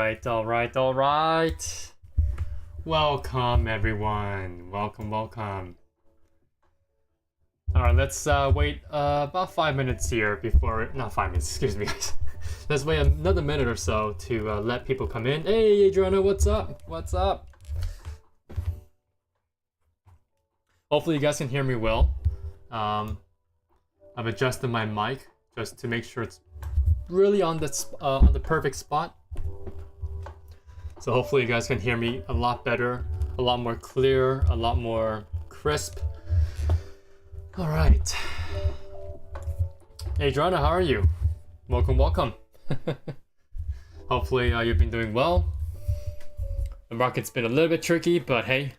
All right. Welcome, everyone. Welcome. All right, let's wait about 5 minutes here before, not 5 minutes, excuse me, guys. Let's wait another minute or so to let people come in. Hey, Adriana, what's up? Hopefully you guys can hear me well. I've adjusted my mic just to make sure it's really on the perfect spot. So hopefully you guys can hear me a lot better, a lot more clear, a lot more crisp. All right. Hey, Adriana, how are you? Welcome. Hopefully you've been doing well. The market's been a little bit tricky, but hey,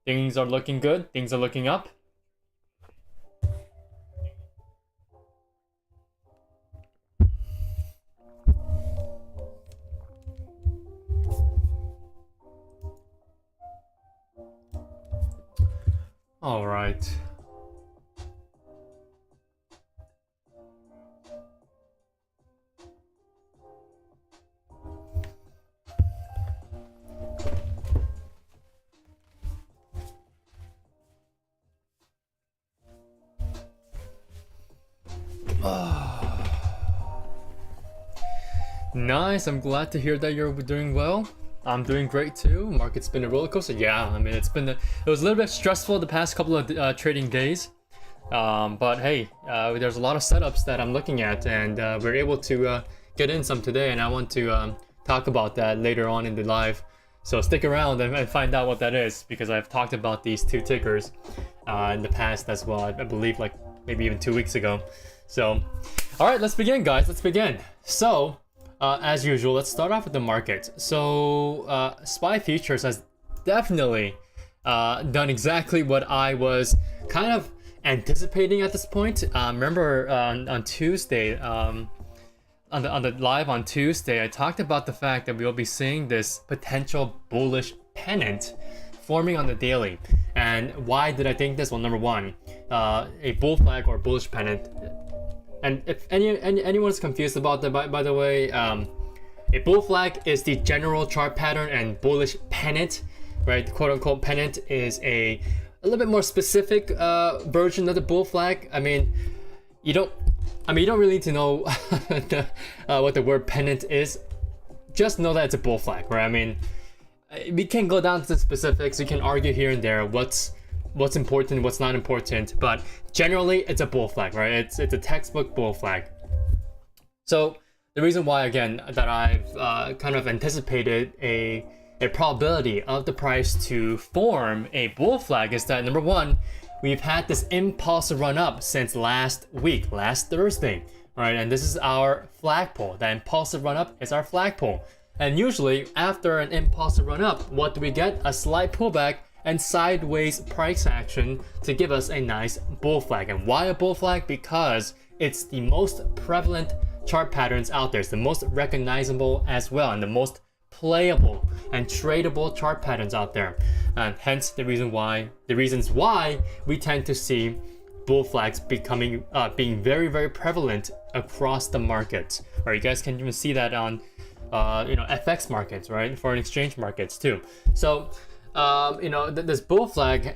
things are looking good. Things are looking up. All right. Nice, I'm glad to hear that you're doing well. I'm doing great too. Market's been a roller coaster. Yeah, I mean, it was a little bit stressful the past couple of trading days. But hey, there's a lot of setups that I'm looking at, and we're able to get in some today, and I want to talk about that later on in the live. So stick around and find out what that is, because I've talked about these two tickers in the past as well. I believe like maybe even 2 weeks ago. So, all right, let's begin, guys. Let's begin. So, as usual, let's start off with the market. So, SPY Futures has definitely done exactly what I was kind of anticipating at this point. Remember on Tuesday, on the live on Tuesday, I talked about the fact that we will be seeing this potential bullish pennant forming on the daily. And why did I think this? Well, number one, a bull flag or bullish pennant. And if anyone's confused about that, by the way, a bull flag is the general chart pattern, and bullish pennant, right? The quote-unquote pennant is a little bit more specific version of the bull flag. I mean, you don't really need to know what the word pennant is. Just know that it's a bull flag, right? I mean, we can go down to the specifics. We can argue here and there what's important, what's not important, but generally it's a bull flag, right? It's a textbook bull flag. So the reason why, again, that I've kind of anticipated a probability of the price to form a bull flag is that, number one, we've had this impulsive run up since last Thursday, right? And this is our flagpole. That impulsive run up is our flagpole. And usually after an impulsive run up, what do we get? A slight pullback and sideways price action to give us a nice bull flag. And why a bull flag? Because it's the most prevalent chart patterns out there. It's the most recognizable as well, and the most playable and tradable chart patterns out there. And hence the reasons why we tend to see bull flags being very, very prevalent across the market. Or you guys can even see that on FX markets, right? Foreign exchange markets too. So this bull flag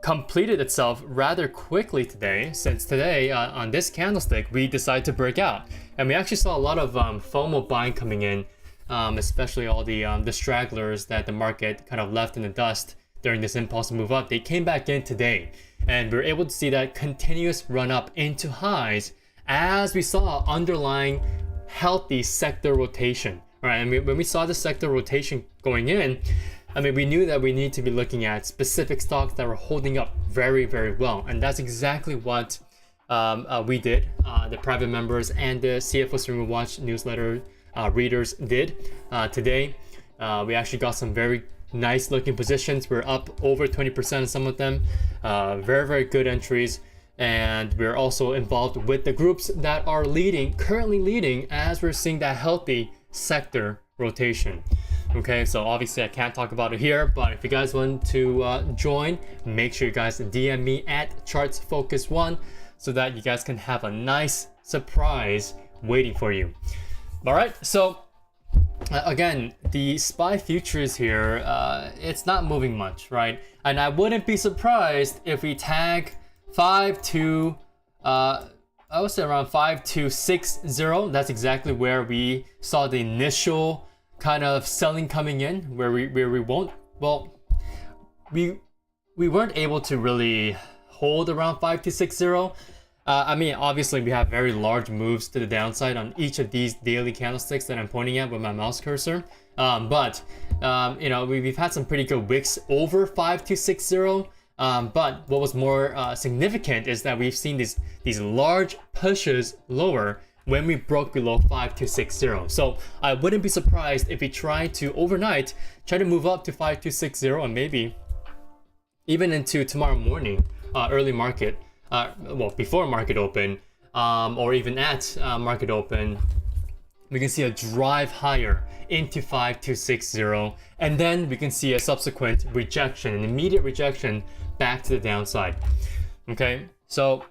completed itself rather quickly today, since today on this candlestick we decided to break out, and we actually saw a lot of FOMO buying coming in, especially all the stragglers that the market kind of left in the dust during this impulsive move up. They came back in today, and we were able to see that continuous run up into highs as we saw underlying healthy sector rotation, right? And when we saw the sector rotation going in, I mean, we knew that we need to be looking at specific stocks that were holding up very, very well. And that's exactly what we did. The private members and the CFO Swinger Watch newsletter readers did today. We actually got some very nice looking positions. We're up over 20% on some of them. Very, very good entries. And we're also involved with the groups that are currently leading, as we're seeing that healthy sector rotation. Okay, so obviously I can't talk about it here, but if you guys want to join, make sure you guys DM me at ChartsFocus1 so that you guys can have a nice surprise waiting for you. All right, so again, the SPY futures here, it's not moving much, right? And I wouldn't be surprised if we tag 5 to, I would say around 5260. That's exactly where we saw the initial kind of selling coming in, where we won't, well, we weren't able to really hold around 5260. I mean, obviously we have very large moves to the downside on each of these daily candlesticks that I'm pointing at with my mouse cursor. But you know, we've had some pretty good wicks over 5260. But what was more significant is that we've seen these large pushes lower when we broke below 5260. So I wouldn't be surprised if we try to overnight try to move up to 5260 and maybe even into tomorrow morning, early market. Well, before market open, or even at market open, we can see a drive higher into 5260, and then we can see a subsequent rejection, an immediate rejection back to the downside. Okay, so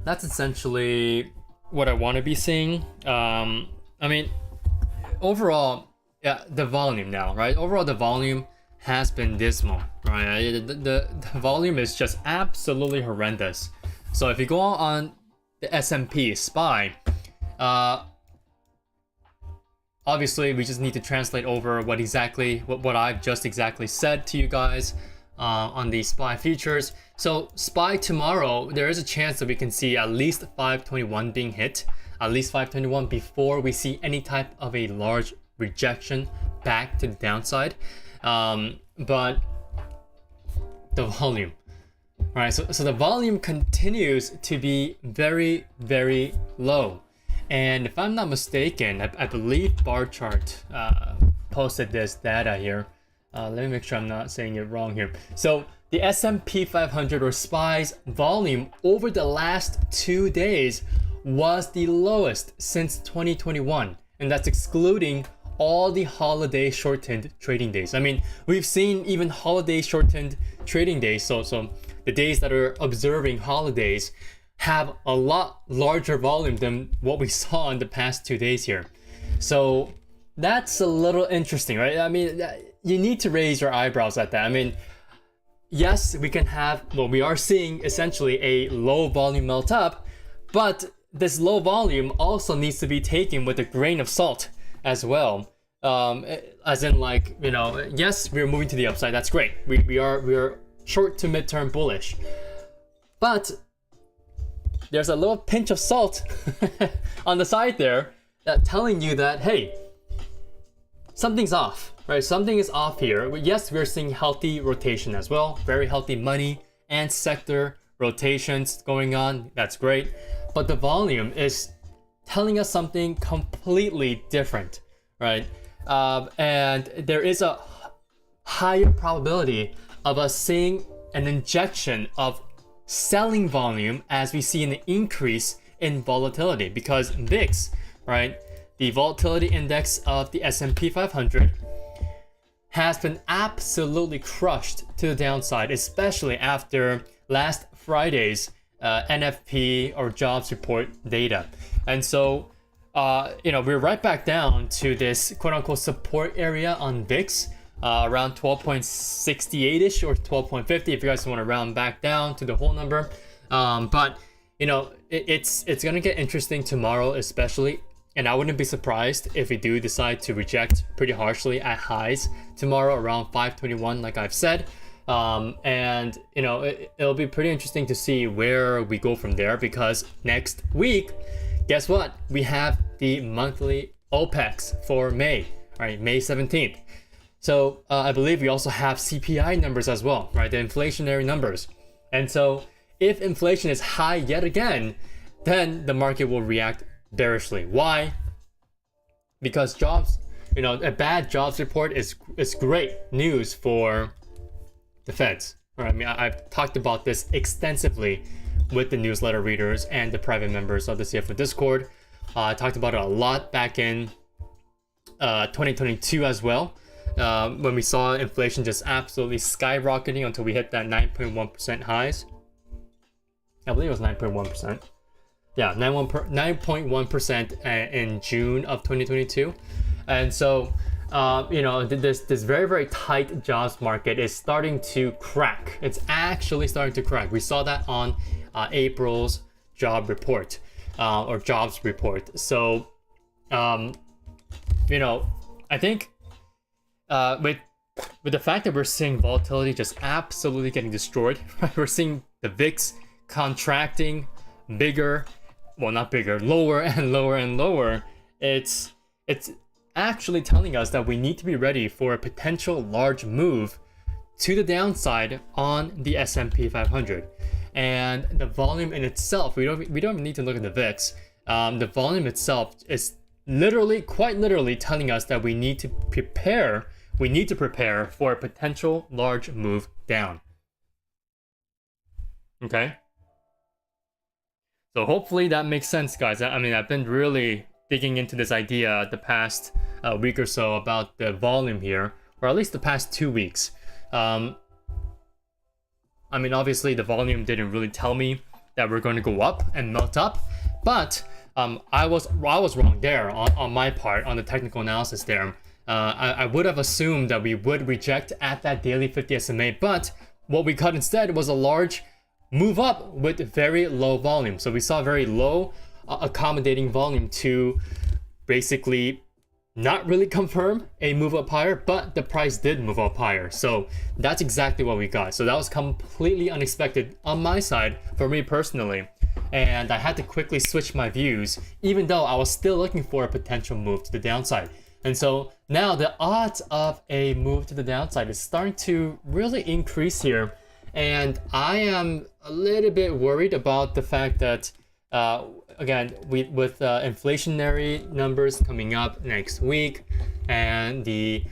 that's essentially what I want to be seeing. I mean, overall, yeah, the volume now, right? Overall, the volume has been dismal, right? The volume is just absolutely horrendous. So if you go on the S&P SPY, obviously we just need to translate over what I've just exactly said to you guys on the SPY futures. So SPY tomorrow, there is a chance that we can see at least 521 being hit, at least 521 before we see any type of a large rejection back to the downside. But the volume, right? So the volume continues to be very, very low. And if I'm not mistaken, I believe Bar Chart posted this data here. Let me make sure I'm not saying it wrong here. So the S&P 500 or SPY's volume over the last 2 days was the lowest since 2021. And that's excluding all the holiday shortened trading days. I mean, we've seen even holiday shortened trading days, so the days that are observing holidays have a lot larger volume than what we saw in the past 2 days here. So that's a little interesting, right? I mean, you need to raise your eyebrows at that. I mean, yes, we are seeing essentially a low volume melt up, but this low volume also needs to be taken with a grain of salt as well. As in, like, you know, yes, we're moving to the upside. That's great. We are short to midterm bullish, but there's a little pinch of salt on the side there telling you that, hey, something's off, right? Something is off here. Yes, we're seeing healthy rotation as well, very healthy money and sector rotations going on. That's great, but the volume is telling us something completely different, right? And there is a higher probability of us seeing an injection of selling volume as we see an increase in volatility, because VIX, right, the volatility index of the S&P 500 has been absolutely crushed to the downside, especially after last Friday's NFP or jobs report data. And so you know, we're right back down to this quote-unquote support area on VIX, around 12.68ish or 12.50 if you guys want to round back down to the whole number. But you know, it's gonna get interesting tomorrow, especially, and I wouldn't be surprised if we do decide to reject pretty harshly at highs tomorrow around 521, like I've said. And you know, it'll be pretty interesting to see where we go from there, because next week, guess what? We have the monthly OPEX for May, right? May 17th. So I believe we also have CPI numbers as well, right? The inflationary numbers. And so if inflation is high yet again, then the market will react bearishly. Why? Because jobs, you know, a bad jobs report is great news for the Feds. Right? I mean, I've talked about this extensively with the newsletter readers and the private members of the CFO Discord. I talked about it a lot back in 2022 as well, when we saw inflation just absolutely skyrocketing until we hit that 9.1% highs. I believe it was 9.1%. yeah, 9.1% in June of 2022. And so, you know, this very, very tight jobs market is starting to crack. It's actually starting to crack. We saw that on April's job report or jobs report. So, you know, I think with the fact that we're seeing volatility just absolutely getting destroyed, right? We're seeing the VIX contracting bigger, well, not bigger, lower and lower and lower. It's actually telling us that we need to be ready for a potential large move to the downside on the S&P 500. And the volume in itself, we don't even need to look at the VIX. The volume itself is literally, quite literally telling us that we need to prepare for a potential large move down. Okay? So hopefully that makes sense, guys. I mean, I've been really digging into this idea the past week or so about the volume here, or at least the past 2 weeks. I mean, obviously the volume didn't really tell me that we're going to go up and melt up, but I was wrong there on my part, on the technical analysis there. I would have assumed that we would reject at that daily 50 SMA, but what we got instead was a large move up with very low volume. So we saw very low accommodating volume to basically not really confirm a move up higher, but the price did move up higher. So that's exactly what we got. So that was completely unexpected on my side for me personally. And I had to quickly switch my views, even though I was still looking for a potential move to the downside. And so now the odds of a move to the downside is starting to really increase here. And I am a little bit worried about the fact that, again, with inflationary numbers coming up next week and the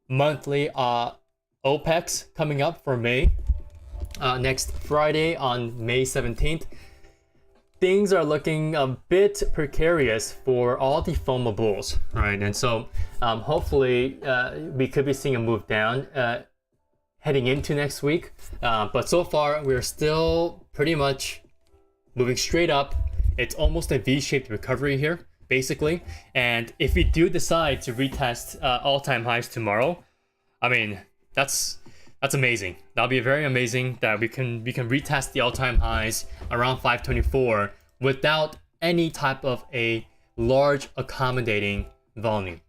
monthly OPEX coming up for May, next Friday on May 17th, things are looking a bit precarious for all the FOMO bulls, right? And so hopefully we could be seeing a move down heading into next week. But so far, we're still pretty much moving straight up. It's almost a V-shaped recovery here, basically. And if we do decide to retest all-time highs tomorrow, I mean, that's amazing. That'll be very amazing that we can retest the all-time highs around 524 without any type of a large accommodating volume.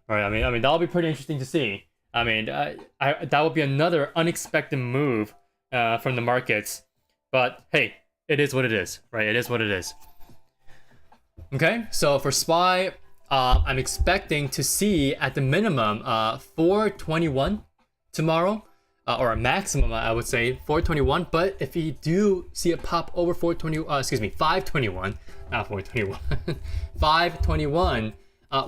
All right, I mean that'll be pretty interesting to see. I mean, that would be another unexpected move from the markets. But hey, it is what it is, right? It is what it is. Okay, so for SPY, I'm expecting to see at the minimum 421 tomorrow. Or a maximum, I would say 421. But if you do see it pop over 521, not 421, 521,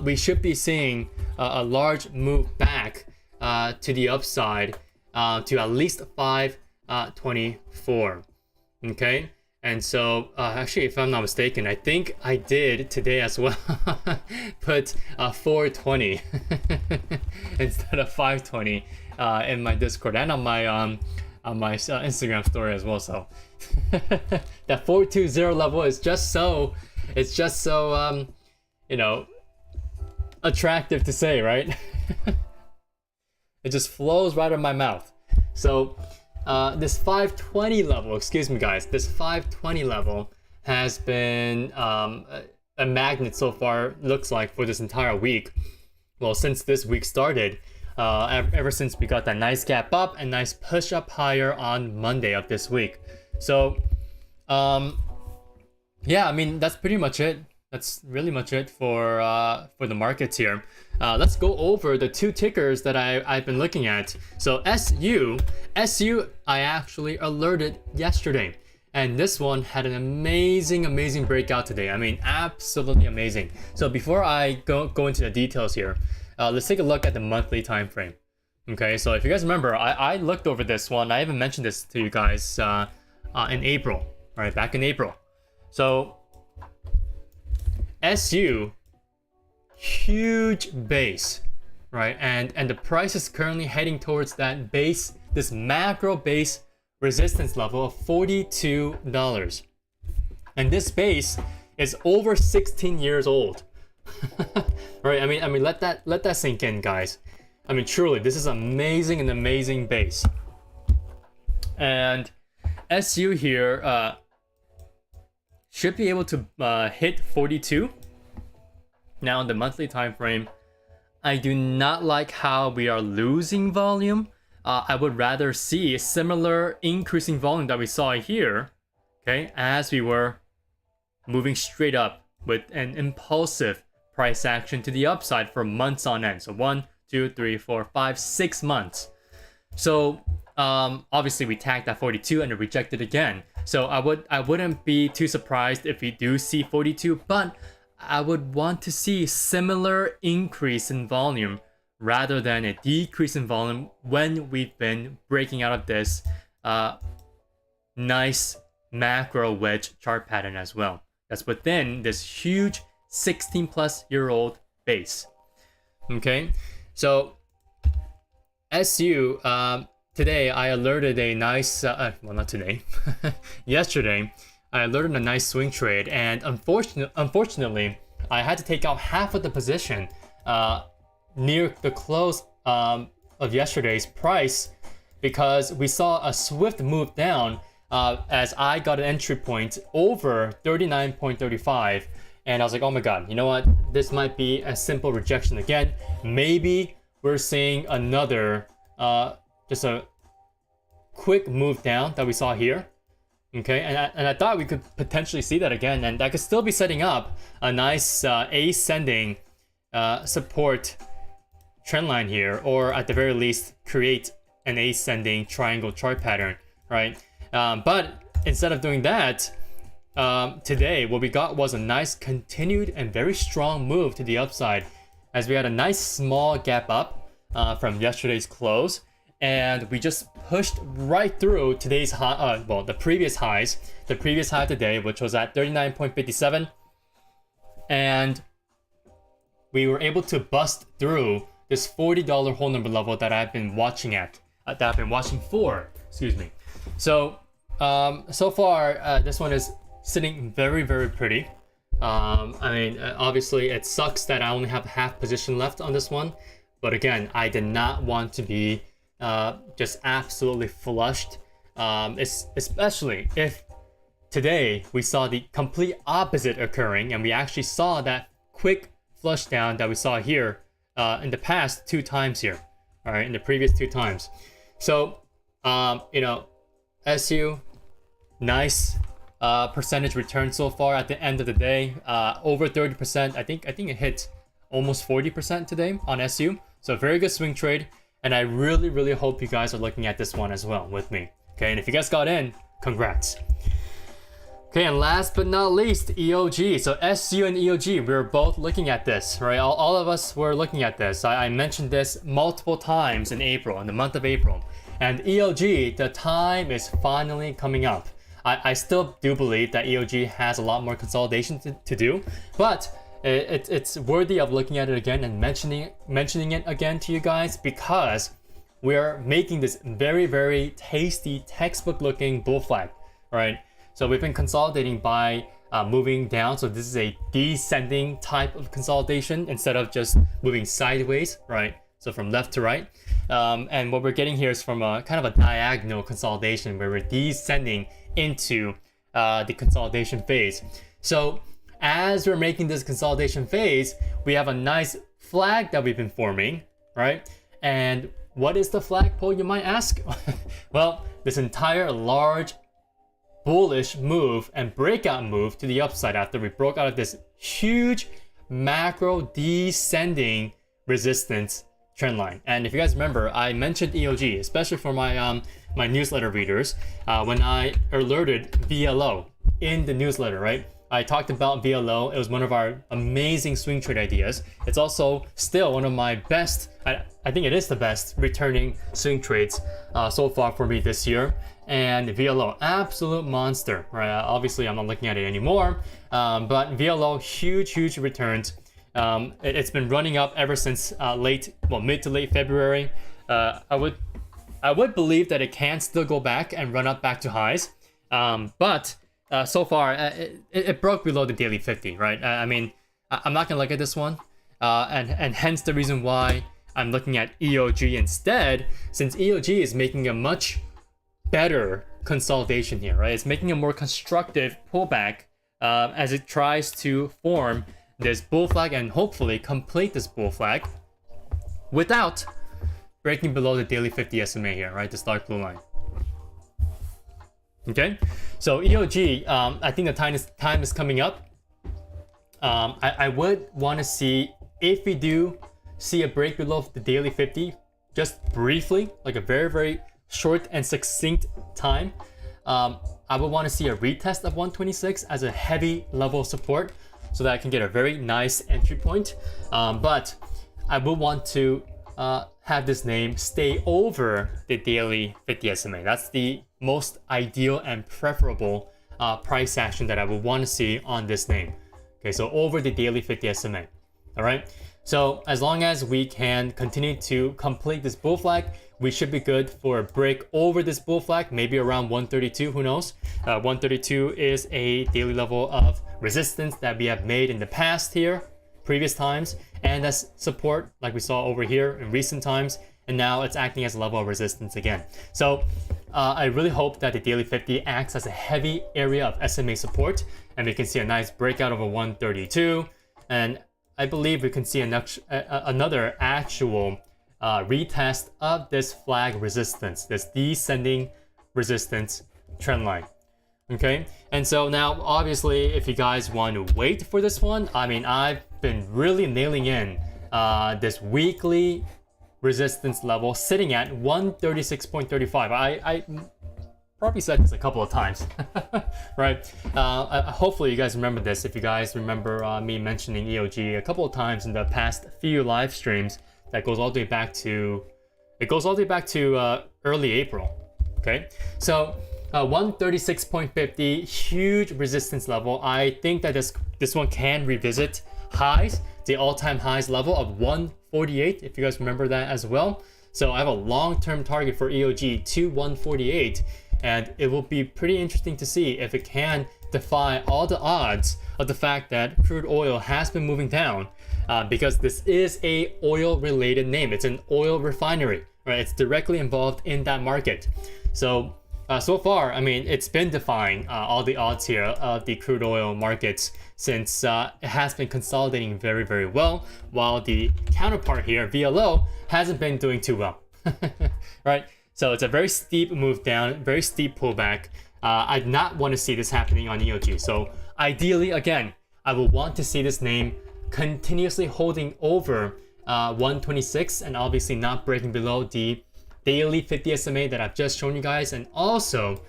we should be seeing a large move back to the upside to at least 524. Okay, and so actually, if I'm not mistaken, I think I did today as well put 420 instead of 520 in my Discord and on my Instagram story as well. So that 420 level is just so you know, attractive to say, right? It just flows right out of my mouth. So this 520 level, excuse me guys, this 520 level has been a magnet so far, looks like, for this entire week. Well, since this week started, ever since we got that nice gap up and nice push up higher on Monday of this week. So yeah, I mean, that's pretty much it. That's really much it for the markets here. Let's go over the two tickers that I've been looking at. So SU, I actually alerted yesterday, and this one had an amazing breakout today. I mean, absolutely amazing. So before I go into the details here, let's take a look at the monthly time frame. Okay, so if you guys remember, I looked over this one. I even mentioned this to you guys in April, right, back in April. So SU, huge base, right? And the price is currently heading towards that base, this macro base resistance level of $42. And this base is over 16 years old. Right? I mean, let that sink in, guys. I mean, truly, this is amazing, an amazing base. And SU here should be able to hit 42. Now, on the monthly time frame, I do not like how we are losing volume. I would rather see a similar increasing volume that we saw here, okay, as we were moving straight up with an impulsive price action to the upside for months on end. So 1, 2, 3, 4, 5, 6 months. So obviously we tagged that 42 and it rejected again. So I wouldn't be too surprised if we do see 42, but I would want to see similar increase in volume rather than a decrease in volume when we've been breaking out of this nice macro wedge chart pattern as well. That's within this huge 16 plus year old base. Okay, so SU, today I alerted a nice, well, not today, yesterday, I alerted a nice swing trade, and unfortunately, I had to take out half of the position near the close of yesterday's price because we saw a swift move down as I got an entry point over 39.35, and I was like, oh my god, you know what? This might be a simple rejection again. Maybe we're seeing another, just a quick move down that we saw here. Okay, and I thought we could potentially see that again, and that could still be setting up a nice ascending support trend line here, or at the very least create an ascending triangle chart pattern, right? But instead of doing that, today what we got was a nice continued and very strong move to the upside, as we had a nice small gap up from yesterday's close. And we just pushed right through today's high, well, the previous highs, the previous high today, which was at 39.57. And we were able to bust through this $40 whole number level that I've been watching for, excuse me. So, so far, this one is sitting very, very pretty. I mean, obviously it sucks that I only have half position left on this one. But again, I did not want to be just absolutely flushed, especially if today we saw the complete opposite occurring, and we actually saw that quick flush down that we saw here in the past 2 times here, all right, in the previous 2 times. So, you know, SU, nice percentage return so far at the end of the day, over 30%. I think it hit almost 40% today on SU. So very good swing trade. And I really, really hope you guys are looking at this one as well with me. Okay, and if you guys got in, congrats. Okay, and last but not least, EOG. So SU and EOG, we were both looking at this, right? All of us were looking at this. I mentioned this multiple times in April, in the month of April. And EOG, the time is finally coming up. I still do believe that EOG has a lot more consolidation to do, but it's worthy of looking at it again and mentioning it again to you guys, because we're making this very, very tasty textbook looking bull flag, right? So we've been consolidating by moving down. So this is a descending type of consolidation instead of just moving sideways, right? So from left to right. And what we're getting here is from a kind of a diagonal consolidation where we're descending into the consolidation phase. So as we're making this consolidation phase, we have a nice flag that we've been forming, right? And what is the flagpole, you might ask? Well, this entire large bullish move and breakout move to the upside after we broke out of this huge macro descending resistance trend line. And if you guys remember, I mentioned EOG, especially for my my newsletter readers, when I alerted VLO in the newsletter, right? I talked about VLO. It was one of our amazing swing trade ideas. It's also still one of my best, I think it is the best returning swing trades so far for me this year. And VLO, absolute monster, right? Obviously, I'm not looking at it anymore, but VLO, huge returns. It's been running up ever since mid to late February. I would believe that it can still go back and run up back to highs, but so far, it broke below the daily 50, right? I mean, I'm not gonna look at this one, and hence the reason why I'm looking at EOG instead, since EOG is making a much better consolidation here, right? It's making a more constructive pullback as it tries to form this bull flag and hopefully complete this bull flag without breaking below the daily 50 SMA here, right? This dark blue line. Okay, so EOG, I think the time is coming up. I would want to see if we do see a break below the daily 50, just briefly, like a very, very short and succinct time. I would want to see a retest of 126 as a heavy level support so that I can get a very nice entry point. But I would want to have this name stay over the daily 50 SMA. That's the most ideal and preferable price action that I would want to see on this name. Okay, so over the daily 50 SMA. All right. So as long as we can continue to complete this bull flag, we should be good for a break over this bull flag, maybe around 132, who knows? 132 is a daily level of resistance that we have made in the past here, previous times, and that's support like we saw over here in recent times, and now it's acting as a level of resistance again. So I really hope that the daily 50 acts as a heavy area of SMA support, and we can see a nice breakout over 132, and I believe we can see another actual retest of this flag resistance, this descending resistance trend line. Okay, and so now obviously if you guys want to wait for this one, I mean, I've been really nailing in this weekly resistance level sitting at 136.35. I probably said this a couple of times, right? Hopefully you guys remember this. If you guys remember me mentioning EOG a couple of times in the past few live streams, that goes all the way back to, early April. Okay, so 136.50, huge resistance level. I think that this one can revisit highs, the all-time highs level of 148, if you guys remember that as well. So I have a long-term target for EOG to 148, and it will be pretty interesting to see if it can defy all the odds of the fact that crude oil has been moving down, because this is a oil-related name. It's an oil refinery, right? It's directly involved in that market. So so far, I mean, it's been defying all the odds here of the crude oil markets, since it has been consolidating very, very well, while the counterpart here, VLO, hasn't been doing too well, right? So it's a very steep move down, very steep pullback. I do not want to see this happening on EOG. So ideally, again, I will want to see this name continuously holding over 126 and obviously not breaking below the daily 50 SMA that I've just shown you guys, and also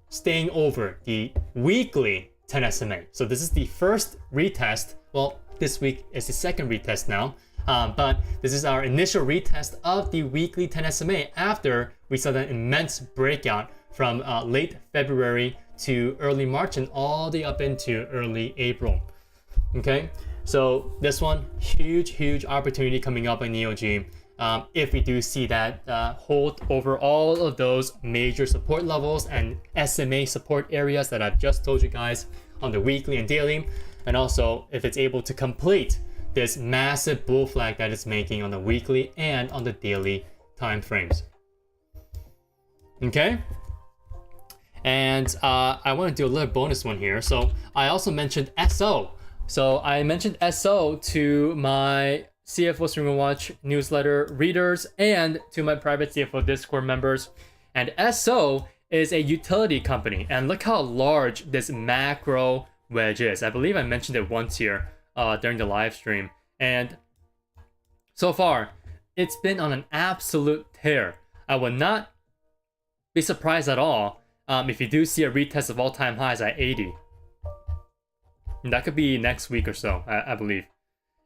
staying over the weekly 10 SMA. So this is the first retest. Well, this week is the second retest now, but this is our initial retest of the weekly 10 SMA after we saw that immense breakout from late February to early March and all the way up into early April. Okay, so this one, huge opportunity coming up in EOG. If we do see that hold over all of those major support levels and SMA support areas that I've just told you guys on the weekly and daily, and also if it's able to complete this massive bull flag that it's making on the weekly and on the daily time frames. Okay, and I want to do a little bonus one here. So I also mentioned SO. So I mentioned SO to my CFO Swinger Watch newsletter readers and to my private CFO Discord members. And SO is a utility company. And look how large this macro wedge is. I believe I mentioned it once here during the live stream. And so far, it's been on an absolute tear. I would not be surprised at all if you do see a retest of all-time highs at 80. And that could be next week or so, I believe,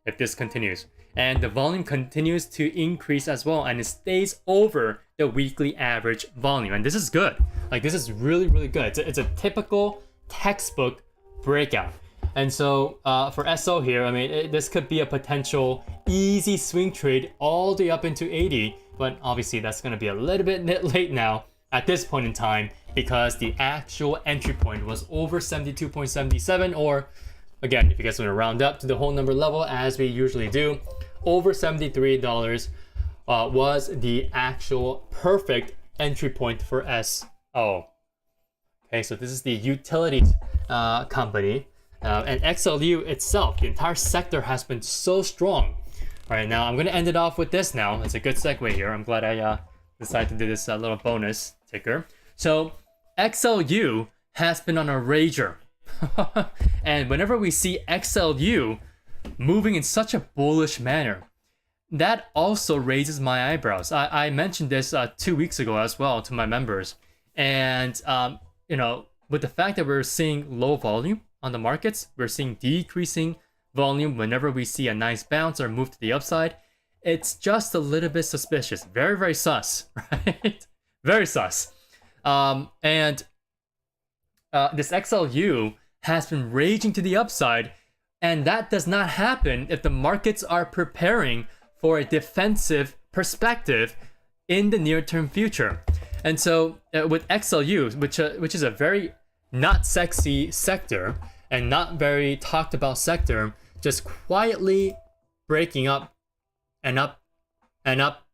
if this continues. And the volume continues to increase as well, and it stays over the weekly average volume. And this is good. Like, this is really good. It's a typical textbook breakout. And so for SO here, I mean, this could be a potential easy swing trade all the way up into 80, but obviously that's going to be a little bit late now at this point in time because the actual entry point was over 72.77, or again, if you guys want to round up to the whole number level as we usually do, over $73 was the actual perfect entry point for SO. Okay, so this is the utilities company. And XLU itself, the entire sector has been so strong. All right, now I'm going to end it off with this now. It's a good segue here. I'm glad I decided to do this little bonus ticker. So XLU has been on a rager. And whenever we see XLU moving in such a bullish manner, that also raises my eyebrows. I mentioned this 2 weeks ago as well to my members. And, with the fact that we're seeing low volume on the markets, we're seeing decreasing volume whenever we see a nice bounce or move to the upside, it's just a little bit suspicious. Very, very sus, right? Very sus. And this XLU has been raging to the upside, and that does not happen if the markets are preparing for a defensive perspective in the near-term future. And so with XLU, which is a very not sexy sector and not very talked about sector, just quietly breaking up and up and up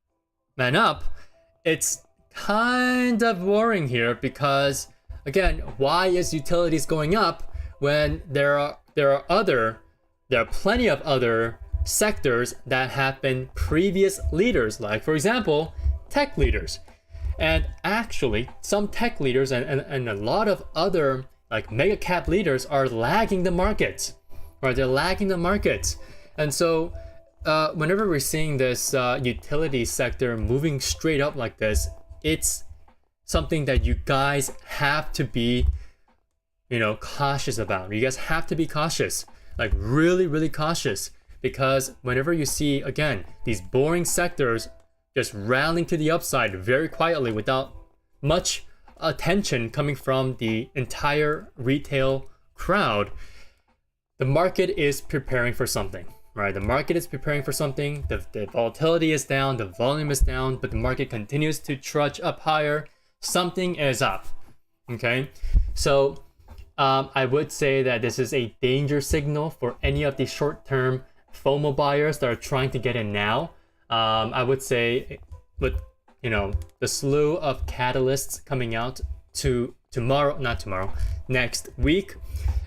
and up, it's kind of worrying here because, again, why is utilities going up when there are plenty of other sectors that have been previous leaders, like for example tech leaders. And actually some tech leaders and a lot of other like mega cap leaders are lagging the markets, right? They're lagging the markets. And so whenever we're seeing this utility sector moving straight up like this, it's something that you guys have to be cautious about. You guys have to be cautious, like really, really cautious, because whenever you see, again, these boring sectors just rallying to the upside very quietly without much attention coming from the entire retail crowd, the market is preparing for something, right? The market is preparing for something. The volatility is down, the volume is down, but the market continues to trudge up higher. Something is up, okay? So I would say that this is a danger signal for any of the short-term FOMO buyers that are trying to get in now. I would say with the slew of catalysts coming out next week,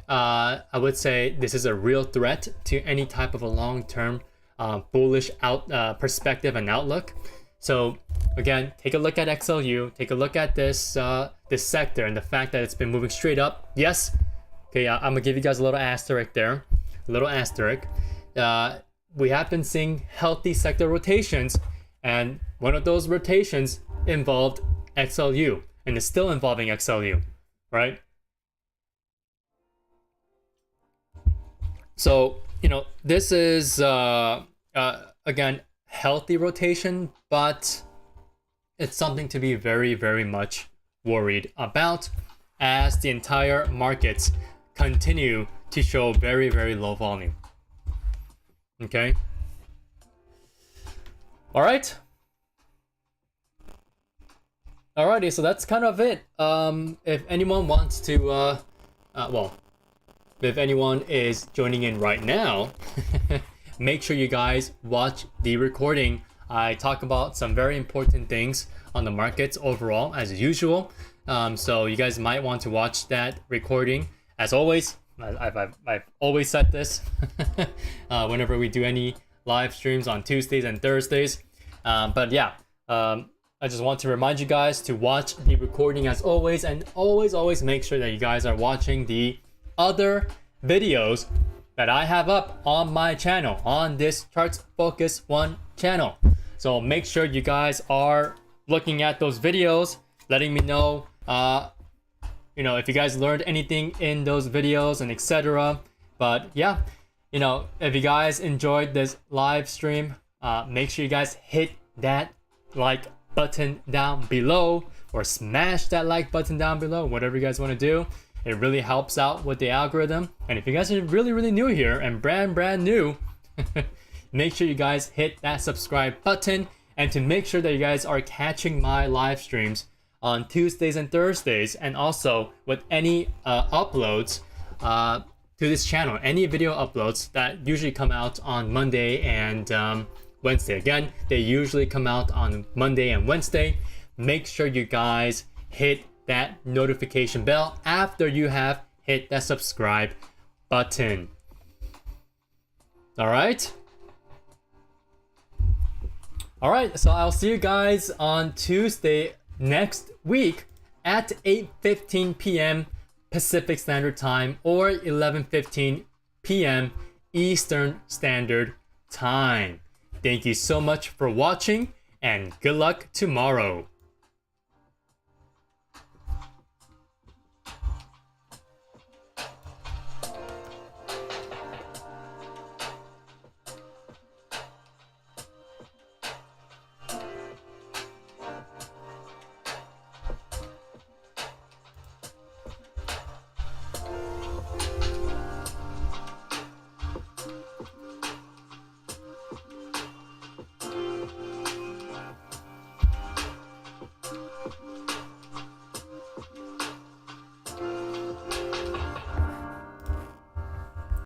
I would say this is a real threat to any type of a long-term bullish perspective and outlook. So again, take a look at XLU, take a look at this this sector and the fact that it's been moving straight up. Yes, okay, I'm gonna give you guys a little asterisk there, a little asterisk. We have been seeing healthy sector rotations, and one of those rotations involved XLU, and is still involving XLU, right? So, this is, again, healthy rotation, but it's something to be very, very much worried about as the entire markets continue to show very, very low volume. Okay. All right. Alrighty, so that's kind of it. If anyone wants to, if anyone is joining in right now, make sure you guys watch the recording. I talk about some very important things on the markets overall, as usual. So you guys might want to watch that recording. As always, I've always said this whenever we do any live streams on Tuesdays and Thursdays. But yeah, I just want to remind you guys to watch the recording as always, and always make sure that you guys are watching the other videos that I have up on my channel, on this Charts Focus 1 channel. So make sure you guys are looking at those videos, letting me know if you guys learned anything in those videos and etc. But yeah, if you guys enjoyed this live stream, make sure you guys hit that like button down below, or smash that like button down below, whatever you guys want to do. It really helps out with the algorithm. And if you guys are really new here and brand new, make sure you guys hit that subscribe button, and to make sure that you guys are catching my live streams on Tuesdays and Thursdays, and also with any uploads to this channel, any video uploads that usually come out on Monday and Wednesday. Again, they usually come out on Monday and Wednesday. Make sure you guys hit that notification bell after you have hit that subscribe button. All right, so I'll see you guys on Tuesday next week at 8:15 p.m. Pacific Standard Time or 11:15 p.m. Eastern Standard Time. Thank you so much for watching and good luck tomorrow.